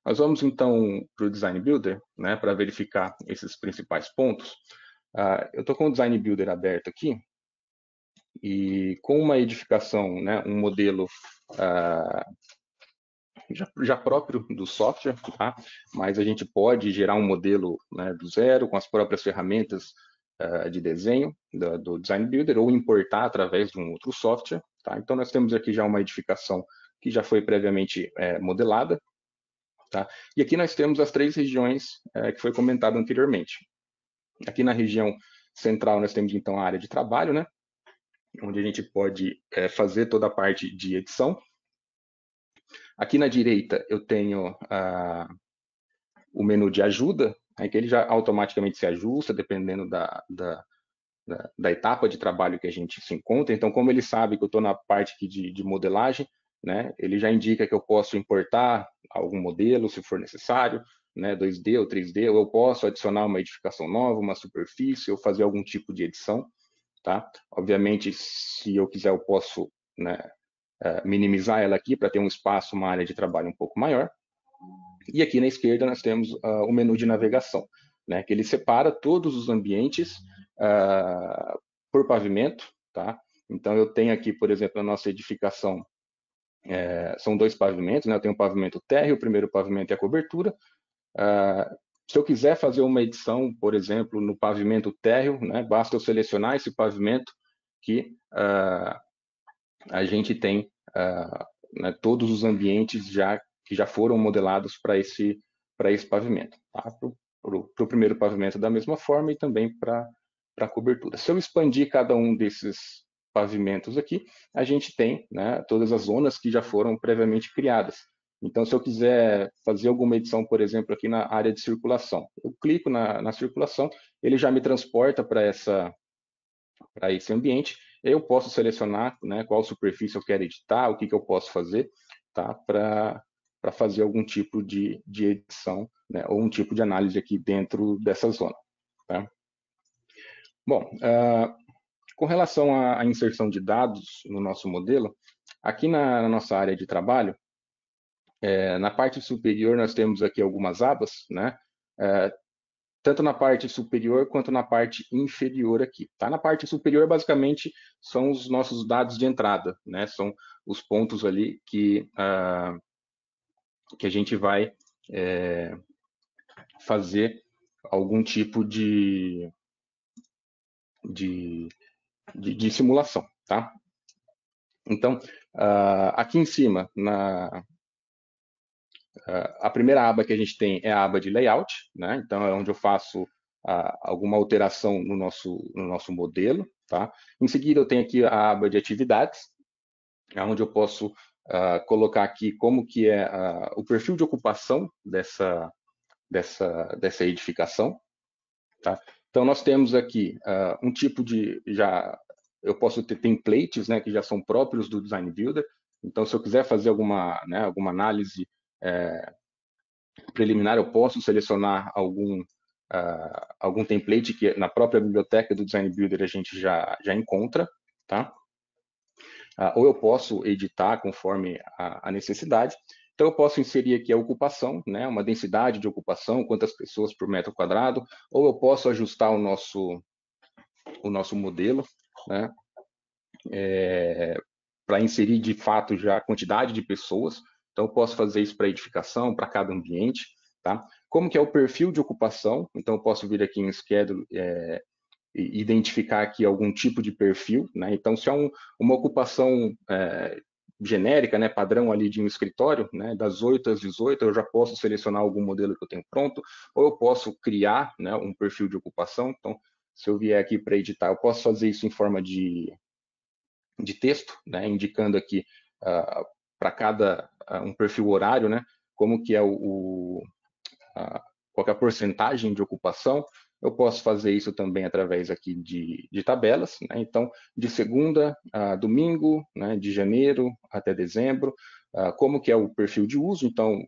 Nós vamos então para o Design Builder, né, para verificar esses principais pontos. Eu estou com o Design Builder aberto aqui e com uma edificação, né, um modelo já próprio do software, tá? Mas a gente pode gerar um modelo, né, do zero com as próprias ferramentas de desenho do Design Builder ou importar através de um outro software, tá? Então nós temos aqui já uma edificação que já foi previamente modelada. Tá? E aqui nós temos as três regiões que foi comentado anteriormente. Aqui na região central nós temos então a área de trabalho, né? Onde a gente pode fazer toda a parte de edição. Aqui na direita eu tenho o menu de ajuda, que ele já automaticamente se ajusta dependendo da etapa de trabalho que a gente se encontra. Então, como ele sabe que eu estou na parte aqui de modelagem, né, ele já indica que eu posso importar algum modelo, se for necessário, né, 2D ou 3D, ou eu posso adicionar uma edificação nova, uma superfície, ou fazer algum tipo de edição. Tá? Obviamente, se eu quiser, eu posso, né, minimizar ela aqui para ter um espaço, uma área de trabalho um pouco maior. E aqui na esquerda nós temos o menu de navegação, né, que ele separa todos os ambientes por pavimento. Tá? Então, eu tenho aqui, por exemplo, a nossa edificação, são dois pavimentos, né? Eu tenho o pavimento térreo, o primeiro pavimento é a cobertura. Se eu quiser fazer uma edição, por exemplo, no pavimento térreo, né, basta eu selecionar esse pavimento que a gente tem né, todos os ambientes que já foram modelados para esse pavimento. Tá? Para o primeiro pavimento da mesma forma e também para a cobertura. Se eu expandir cada um desses pavimentos aqui, a gente tem, né, todas as zonas que já foram previamente criadas. Então, se eu quiser fazer alguma edição, por exemplo, aqui na área de circulação, eu clico na circulação, ele já me transporta para esse ambiente, eu posso selecionar, né, qual superfície eu quero editar, o que eu posso fazer, tá, para fazer algum tipo de edição, né, ou um tipo de análise aqui dentro dessa zona. Tá? Bom, com relação à inserção de dados no nosso modelo, aqui na nossa área de trabalho, na parte superior nós temos aqui algumas abas, né, tanto na parte superior quanto na parte inferior aqui. Tá? Na parte superior, basicamente, são os nossos dados de entrada, né? São os pontos ali que a gente vai fazer algum tipo de simulação, tá? Então, aqui em cima, a primeira aba que a gente tem é a aba de layout, né? Então é onde eu faço alguma alteração no nosso modelo, tá? Em seguida eu tenho aqui a aba de atividades, onde eu posso colocar aqui como que é o perfil de ocupação dessa edificação, tá? Então nós temos aqui um tipo eu posso ter templates, né, que já são próprios do Design Builder. Então se eu quiser fazer alguma análise preliminar, eu posso selecionar algum template que na própria biblioteca do Design Builder a gente já encontra, tá? Ou eu posso editar conforme a necessidade. Então, eu posso inserir aqui a ocupação, né, uma densidade de ocupação, quantas pessoas por metro quadrado, ou eu posso ajustar o nosso modelo, né, para inserir de fato já a quantidade de pessoas. Então, eu posso fazer isso para edificação, para cada ambiente. Tá? Como que é o perfil de ocupação? Então, eu posso vir aqui em Schedule e identificar aqui algum tipo de perfil. Né? Então, se é uma ocupação genérica, né, padrão ali de um escritório, né, das 8 às 18, eu já posso selecionar algum modelo que eu tenho pronto, ou eu posso criar, né, um perfil de ocupação. Então, se eu vier aqui para editar, eu posso fazer isso em forma de texto, né, indicando aqui para cada um perfil horário, né, como que é qual que é a porcentagem de ocupação. Eu posso fazer isso também através aqui de tabelas, né? Então, de segunda a domingo, né, de janeiro até dezembro, como que é o perfil de uso. Então,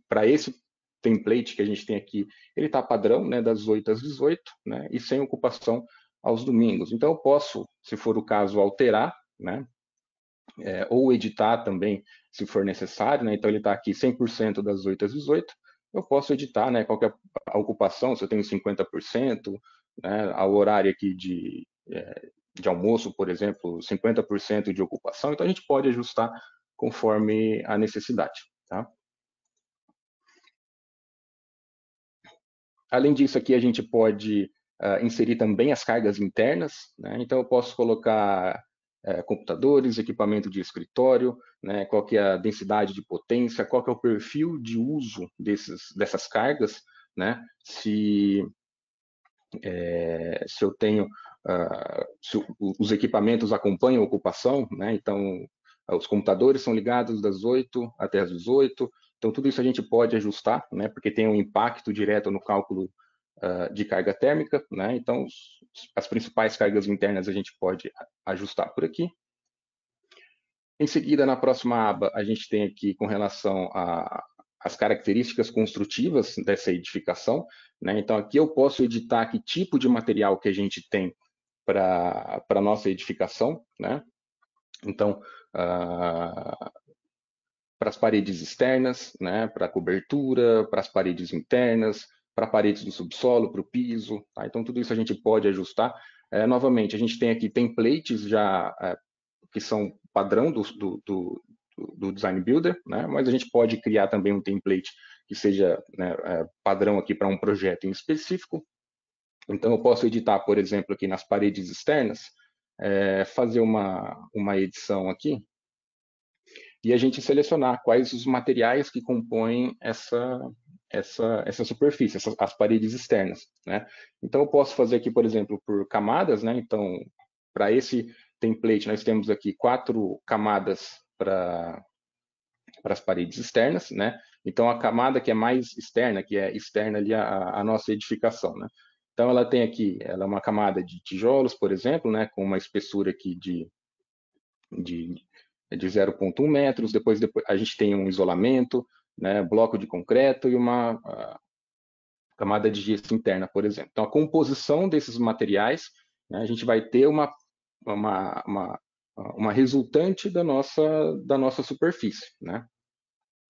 para esse template que a gente tem aqui, ele está padrão, né, das 8 às 18, né, e sem ocupação aos domingos. Então, eu posso, se for o caso, alterar, né, ou editar também, se for necessário, né? Então ele está aqui 100% das 8 às 18, eu posso editar, né, qual que é a ocupação, se eu tenho 50%, né, ao horário aqui de almoço, por exemplo, 50% de ocupação, então a gente pode ajustar conforme a necessidade, tá? Além disso, aqui a gente pode inserir também as cargas internas, né? Então eu posso colocar computadores, equipamento de escritório, né? Qual que é a densidade de potência, qual que é o perfil de uso dessas cargas, né? Se eu tenho, se os equipamentos acompanham a ocupação, né? Então, os computadores são ligados das 8 até as 18, então tudo isso a gente pode ajustar, né? Porque tem um impacto direto no cálculo de carga térmica, né? Então, as principais cargas internas a gente pode ajustar por aqui. Em seguida, na próxima aba, a gente tem aqui com relação às características construtivas dessa edificação, né? Então, aqui eu posso editar que tipo de material que a gente tem para a nossa edificação, né? Então, para as paredes externas, né? Para a cobertura, para as paredes internas, para paredes do subsolo, para o piso, tá? Então, tudo isso a gente pode ajustar. Novamente, a gente tem aqui templates já que são padrão do Design Builder, né? Mas a gente pode criar também um template que seja, né, padrão aqui para um projeto em específico. Então, eu posso editar, por exemplo, aqui nas paredes externas, fazer uma edição aqui e a gente selecionar quais os materiais que compõem essa superfície, as paredes externas, né? Então, eu posso fazer aqui, por exemplo, por camadas, né? Então, para esse template, nós temos aqui 4 camadas para as paredes externas, né? Então, a camada que é mais externa, que é externa ali a nossa edificação, né? Então, ela tem aqui, ela é uma camada de tijolos, por exemplo, né? Com uma espessura aqui de, de 0,1 metros, depois a gente tem um isolamento, né? Bloco de concreto e uma camada de gesso interna, por exemplo. Então, a composição desses materiais, né? A gente vai ter uma, uma, uma resultante da nossa superfície, né?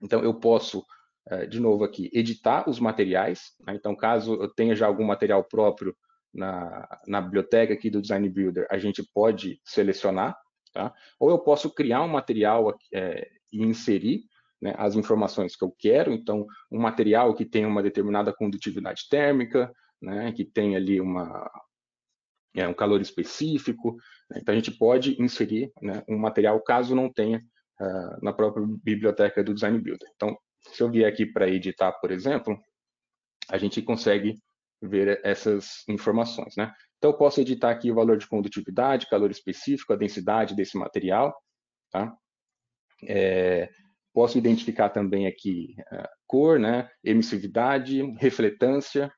Então, eu posso, de novo aqui, editar os materiais, né? Então, caso eu tenha já algum material próprio na biblioteca aqui do Design Builder, a gente pode selecionar, tá? Ou eu posso criar um material e inserir, né, as informações que eu quero. Então, um material que tem uma determinada condutividade térmica, né, que tem ali um calor específico, né? Então a gente pode inserir, né, um material caso não tenha na própria biblioteca do Design Builder. Então, se eu vier aqui para editar, por exemplo, a gente consegue ver essas informações, né? Então, eu posso editar aqui o valor de condutividade, calor específico, a densidade desse material, tá? Posso identificar também aqui cor, né, emissividade, refletância,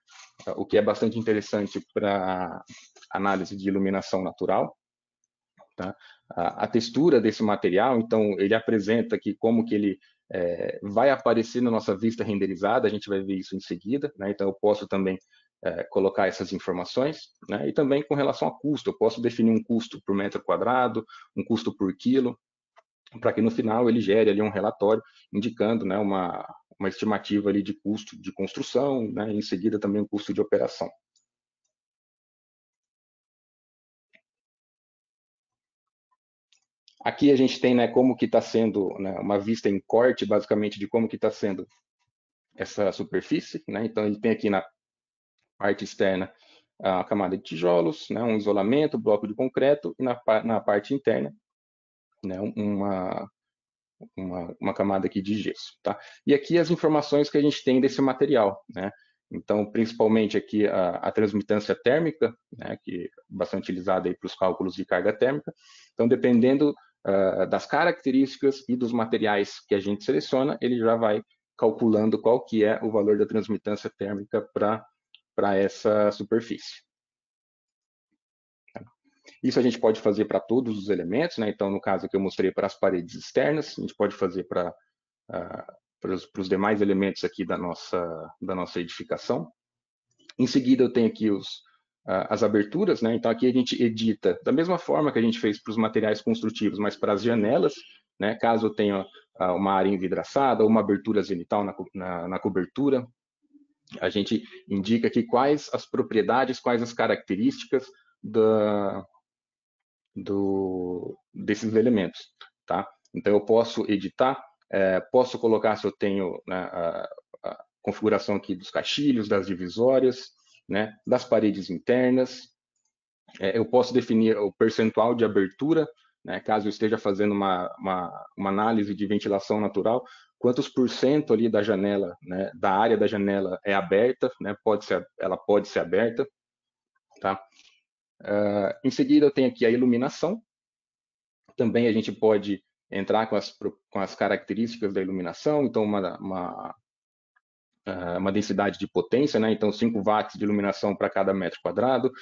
o que é bastante interessante para análise de iluminação natural, tá? A textura desse material, então, ele apresenta aqui como que ele vai aparecer na nossa vista renderizada, a gente vai ver isso em seguida, né? Então, eu posso também colocar essas informações, né? E também com relação a custo, eu posso definir um custo por metro quadrado, um custo por quilo, para que no final ele gere ali um relatório indicando, né, uma estimativa ali de custo de construção, né? Em seguida também o custo de operação. Aqui a gente tem, né, como que está sendo, né, uma vista em corte, basicamente, de como que está sendo essa superfície, né? Então, ele tem aqui na parte externa a camada de tijolos, né, um isolamento, bloco de concreto, e na parte interna, né, uma camada aqui de gesso, tá? E aqui as informações que a gente tem desse material, né? Então, principalmente aqui a transmitância térmica, né, que é bastante utilizada aí para os cálculos de carga térmica. Então, dependendo das características e dos materiais que a gente seleciona, ele já vai calculando qual que é o valor da transmitância térmica para essa superfície. Isso a gente pode fazer para todos os elementos, né? Então, no caso que eu mostrei para as paredes externas, a gente pode fazer para os demais elementos aqui da nossa edificação. Em seguida, eu tenho aqui as aberturas, né? Então aqui a gente edita da mesma forma que a gente fez para os materiais construtivos, mas para as janelas, né? Caso eu tenha uma área envidraçada ou uma abertura zenital na cobertura, a gente indica aqui quais as propriedades, quais as características desses elementos, tá? Então eu posso editar, posso colocar se eu tenho, né, a configuração aqui dos caixilhos, das divisórias, né, das paredes internas. Eu posso definir o percentual de abertura, né, caso eu esteja fazendo uma análise de ventilação natural, quantos por cento ali da janela, né, da área da janela é aberta, né, ela pode ser aberta, tá? Em seguida eu tenho aqui a iluminação. Também a gente pode entrar com as características da iluminação, então uma densidade de potência, né? Então 5 watts de iluminação para cada metro quadrado.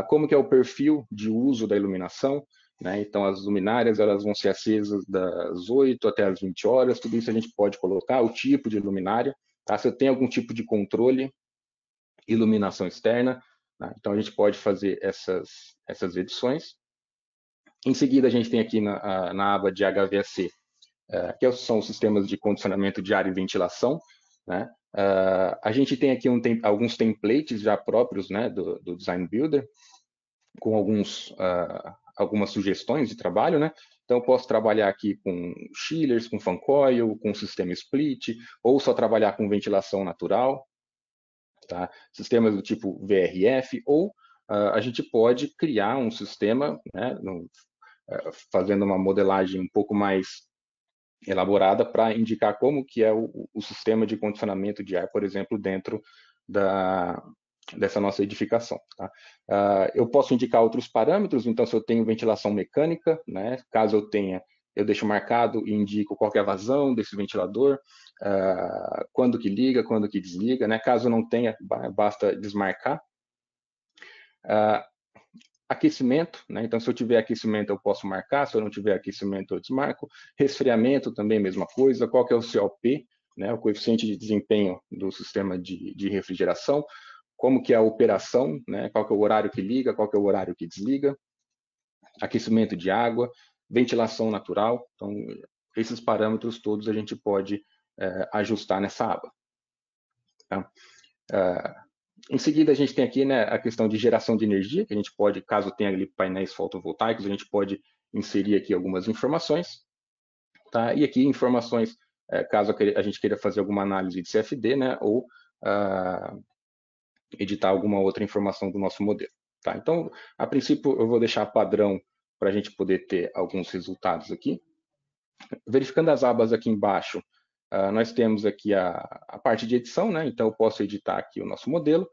Como que é o perfil de uso da iluminação, né? Então as luminárias elas vão ser acesas das 8 até as 20 horas, tudo isso a gente pode colocar, o tipo de luminária, tá? Se eu tenho algum tipo de controle, iluminação externa, tá? Então a gente pode fazer essas edições. Em seguida a gente tem aqui na aba de HVAC, que são os sistemas de condicionamento de ar e ventilação, né? A gente tem aqui alguns templates já próprios, né, do Design Builder, com algumas sugestões de trabalho, né? Então, eu posso trabalhar aqui com chillers, com fan coil, com sistema split, ou só trabalhar com ventilação natural, tá? Sistemas do tipo VRF, ou a gente pode criar um sistema, né, fazendo uma modelagem um pouco mais elaborada para indicar como que é o sistema de condicionamento de ar, por exemplo, dentro dessa nossa edificação. Tá? Eu posso indicar outros parâmetros, então se eu tenho ventilação mecânica, né, caso eu tenha, eu deixo marcado e indico qual é a vazão desse ventilador, quando que liga, quando que desliga, né, caso não tenha, basta desmarcar. Aquecimento, né? Então se eu tiver aquecimento eu posso marcar, se eu não tiver aquecimento eu desmarco. Resfriamento também mesma coisa, qual que é o COP, né? O coeficiente de desempenho do sistema de refrigeração, como que é a operação, né? Qual que é o horário que liga, qual que é o horário que desliga, aquecimento de água, ventilação natural, então esses parâmetros todos a gente pode ajustar nessa aba. Tá? Em seguida, a gente tem aqui, né, a questão de geração de energia, que a gente pode, caso tenha ali painéis fotovoltaicos, a gente pode inserir aqui algumas informações. Tá? E aqui informações, caso a gente queira fazer alguma análise de CFD, né, ou editar alguma outra informação do nosso modelo. Tá? Então, a princípio, eu vou deixar padrão para a gente poder ter alguns resultados aqui. Verificando as abas aqui embaixo, nós temos aqui a parte de edição, né? Então eu posso editar aqui o nosso modelo,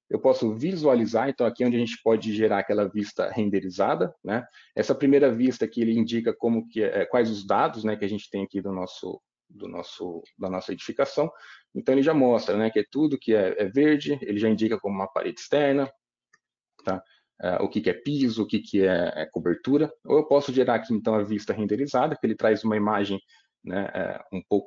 eu posso visualizar, então aqui é onde a gente pode gerar aquela vista renderizada, né? Essa primeira vista aqui, ele indica como que quais os dados, né, que a gente tem aqui da nossa edificação. Então ele já mostra, né, que é tudo que é verde, ele já indica como uma parede externa, tá? O que é piso, o que é cobertura. Ou eu posso gerar aqui então a vista renderizada, que ele traz uma imagem, né, um pouco